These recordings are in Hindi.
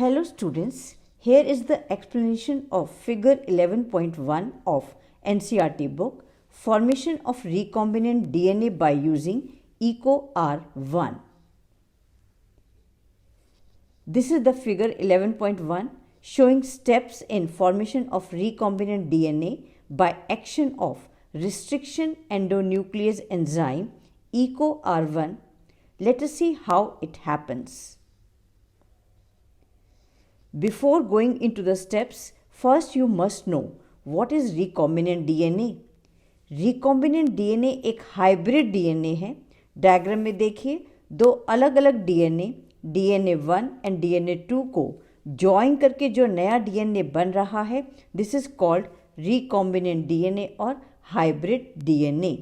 Hello students, here is the explanation of figure 11.1 of NCERT book, Formation of Recombinant DNA by using EcoR1. This is the figure 11.1 showing steps in formation of recombinant DNA by action of restriction endonuclease enzyme EcoR1. Let us see how it happens. Before going into the steps, first you must know what is recombinant DNA. recombinant DNA एक हाइब्रिड DNA है. डायग्राम में देखिए दो अलग अलग DNA, DNA1 एंड DNA2 को जॉइन करके जो नया DNA बन रहा है, this is called recombinant DNA और hybrid DNA.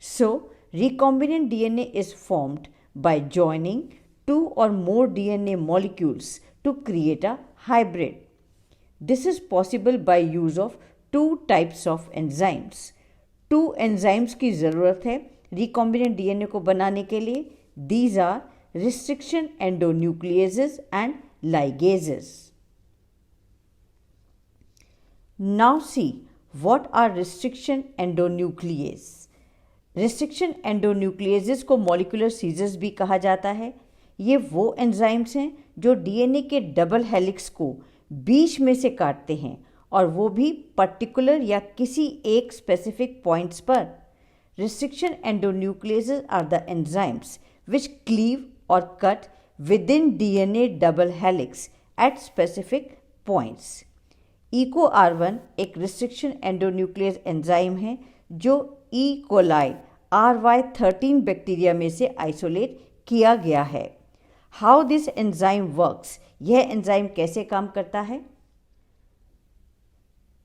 So, recombinant DNA is formed by joining two or more DNA molecules to create a hybrid. This is possible by use of two types of enzymes. Two enzymes की ज़रूरत है recombinant DNA को बनाने के लिए. These are restriction endonucleases and ligases. Now see what are restriction endonucleases. Restriction endonucleases को molecular seizures भी कहा जाता है. ये वो एंजाइम्स हैं जो डीएनए के डबल हेलिक्स को बीच में से काटते हैं और वो भी पर्टिकुलर या किसी एक स्पेसिफिक पॉइंट्स पर. Restriction endonucleases are the enzymes which cleave or cut within DNA double helix at specific points. EcoR1 एक रिस्ट्रिक्शन एंडोन्यूक्लियस एंजाइम है जो E. coli RY13 बैक्टीरिया में से आइसोलेट किया गया है. हाउ दिस एंजाइम वर्क्स, यह एंजाइम कैसे काम करता है.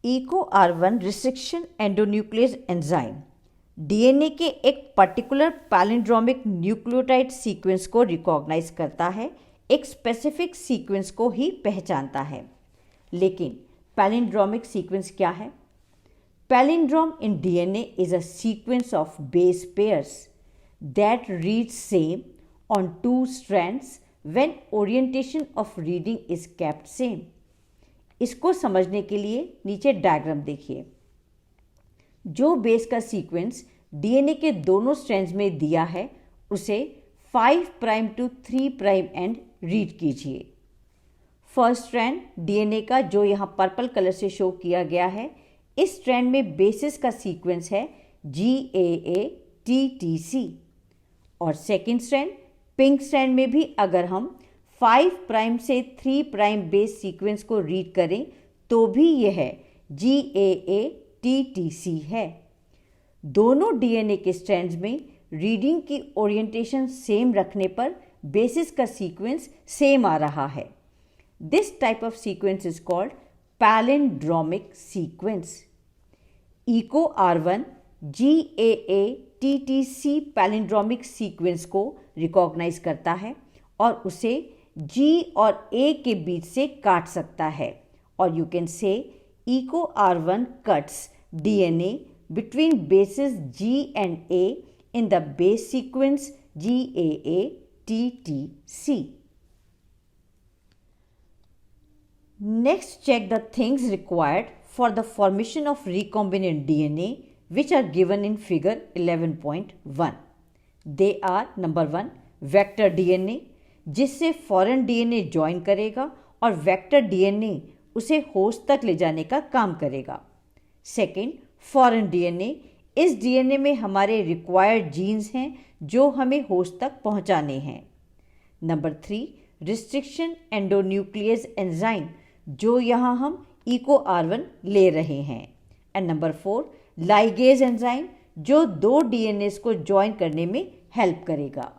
EcoR1 restriction endonuclease enzyme DNA के एक पर्टिकुलर पैलिंड्रोमिक न्यूक्लियोटाइड सीक्वेंस को रिकॉग्नाइज करता है, एक स्पेसिफिक सीक्वेंस को ही पहचानता है. लेकिन पैलिंड्रोमिक सीक्वेंस क्या है. Palindrome in DNA is a sequence of base pairs that read same on two strands when orientation of reading is kept same. इसको समझने के लिए नीचे डायग्राम देखिए. जो बेस का सीक्वेंस डीएनए के दोनों स्ट्रैंड्स में दिया है उसे 5 prime to 3 prime and read कीजिए. फर्स्ट स्ट्रैंड डीएनए का जो यहाँ पर्पल कलर से शो किया गया है, इस स्ट्रैंड में बेसिस का सीक्वेंस है GAATTC. और सेकेंड स्ट्रैंड पिंक स्ट्रैंड में भी अगर हम 5 प्राइम से 3 प्राइम बेस सीक्वेंस को रीड करें तो भी यह GAATTC है. दोनों डीएनए के स्ट्रैंड्स में रीडिंग की ओरिएंटेशन सेम रखने पर बेसिस का सीक्वेंस सेम आ रहा है. This type of sequence is called palindromic sequence. EcoR1 GAATTC palindromic sequence को रिकॉग्नाइज करता है और उसे G और A के बीच से काट सकता है. और you can say EcoR1 cuts DNA between bases G and A in the base sequence GAATTC. Next, check the things required for the formation of recombinant DNA which are given in figure 11.1. They are number 1 vector DNA जिससे फॉरेन DNA ज्वाइन करेगा और वेक्टर DNA उसे होस्ट तक ले जाने का काम करेगा. सेकेंड फॉरेन DNA, इस DNA में हमारे रिक्वायर्ड जीन्स हैं जो हमें होस्ट तक पहुंचाने हैं. नंबर 3 रिस्ट्रिक्शन एंडोन्यूक्लियस एंजाइम जो यहाँ हम EcoR1 ले रहे हैं. एंड नंबर 4 लाइगेज एंजाइम जो दो डीएनएस को ज्वाइन करने में हेल्प करेगा.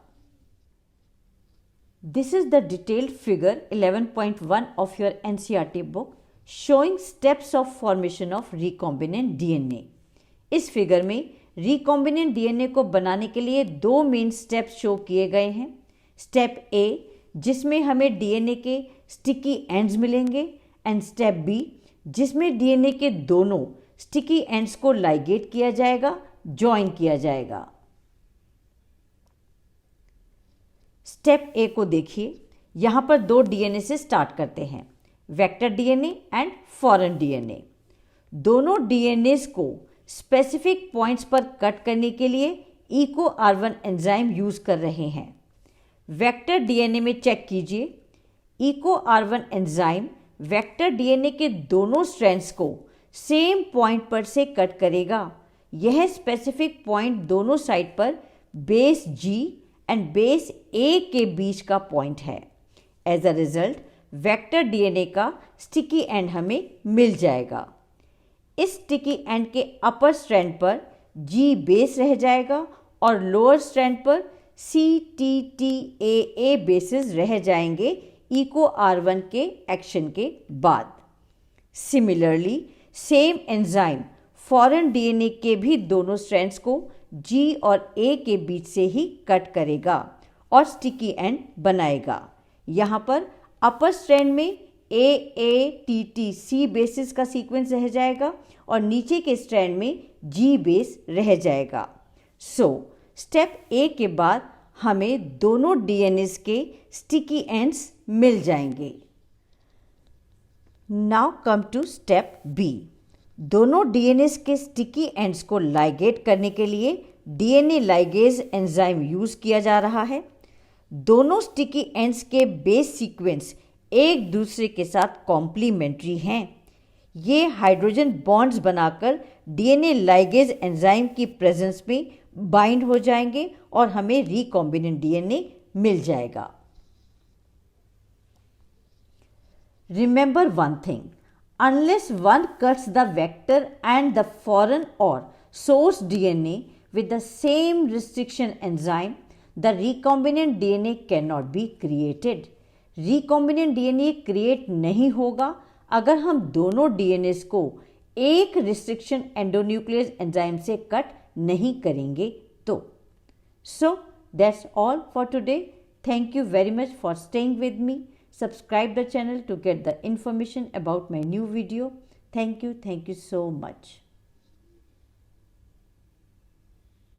This is the detailed figure 11.1 of your NCERT book showing steps of formation of recombinant DNA. इस फिगर में रिकॉम्बिनेंट डीएनए को बनाने के लिए दो मेन स्टेप्स शो किए गए हैं. स्टेप A जिसमें हमें डीएनए के स्टिकी एंड्स मिलेंगे एंड स्टेप B जिसमें डीएनए के दोनों स्टिकी एंड्स को लाइगेट किया जाएगा, ज्वाइन किया जाएगा. स्टेप A को देखिए. यहाँ पर दो डीएनए से स्टार्ट करते हैं, vector DNA and foreign DNA. दोनों डीएनएस को स्पेसिफिक पॉइंट्स पर कट करने के लिए EcoR1 एंजाइम यूज कर रहे हैं। वेक्टर डीएनए में चेक कीजिए, EcoR1 एंजाइम वेक्टर डीएनए के दोनों स्ट्रैंड्स को सेम पॉइंट पर से कट करेगा। यह स्पेसिफिक पॉइंट दोनों साइड पर base G and base A के बीच का पॉइंट है। As a result vector DNA का स्टिकी एंड हमें मिल जाएगा। इस स्टिकी एंड के अपर स्ट्रैंड पर G बेस रह जाएगा और लोअर स्ट्रैंड पर CTTAA बेसिस रह जाएंगे EcoR1 के एक्शन के बाद। Similarly same enzyme foreign DNA के भी दोनों स्ट्रैंड्स को G और A के बीच से ही कट करेगा और स्टिकी एंड बनाएगा। यहाँ पर अपर स्ट्रैंड में AATTC बेसिस का सीक्वेंस रह जाएगा और नीचे के स्ट्रैंड में G बेस रह जाएगा। स्टेप A के बाद हमें दोनों डीएनएस के स्टिकी एंड्स मिल जाएंगे। Now come to step B। दोनों डीएनएस के स्टिकी एंड्स को लाइगेट करने के लिए डीएनए लाइगेज एंजाइम यूज किया जा रहा है। दोनों स्टिकी एंड्स के बेस सीक्वेंस एक दूसरे के साथ कॉम्प्लीमेंट्री हैं। ये हाइड्रोजन बॉन्ड्स बनाकर डीएनए लाइगेज एंजाइम की प्रेजेंस में बाइंड हो जाएंगे और हमें रिकॉम्बिनेंट डीएनए मिल जाएगा। Remember one thing, unless one cuts the vector and the foreign or source DNA with the same restriction enzyme, the recombinant DNA cannot be created. Recombinant DNA create नहीं होगा अगर हम दोनों डीएनएस को एक रिस्ट्रिक्शन एंडोन्यूक्लियस एंजाइम से कट नहीं करेंगे तो। So that's all for today. Thank you very much for staying with me. Subscribe the channel to get the information about my new video. Thank you so much.